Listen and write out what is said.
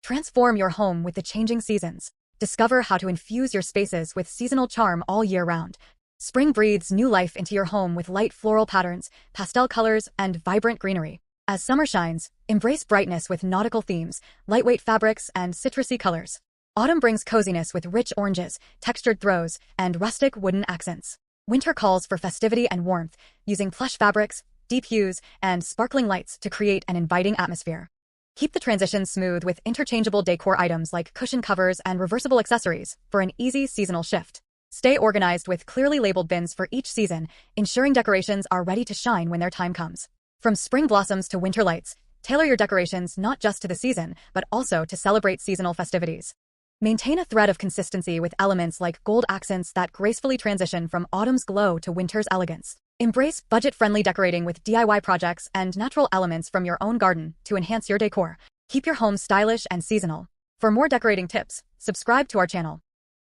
Transform your home with the changing seasons. Discover how to infuse your spaces with seasonal charm all year round. Spring breathes new life into your home with light floral patterns, pastel colors, and vibrant greenery. As summer shines, embrace brightness with nautical themes, lightweight fabrics, and citrusy colors. Autumn brings coziness with rich oranges, textured throws, and rustic wooden accents. Winter calls for festivity and warmth, using plush fabrics, deep hues, and sparkling lights to create an inviting atmosphere. Keep the transition smooth with interchangeable decor items like cushion covers and reversible accessories for an easy seasonal shift. Stay organized with clearly labeled bins for each season, ensuring decorations are ready to shine when their time comes. From spring blossoms to winter lights, tailor your decorations not just to the season, but also to celebrate seasonal festivities. Maintain a thread of consistency with elements like gold accents that gracefully transition from autumn's glow to winter's elegance. Embrace budget-friendly decorating with DIY projects and natural elements from your own garden to enhance your decor. Keep your home stylish and seasonal. For more decorating tips, subscribe to our channel.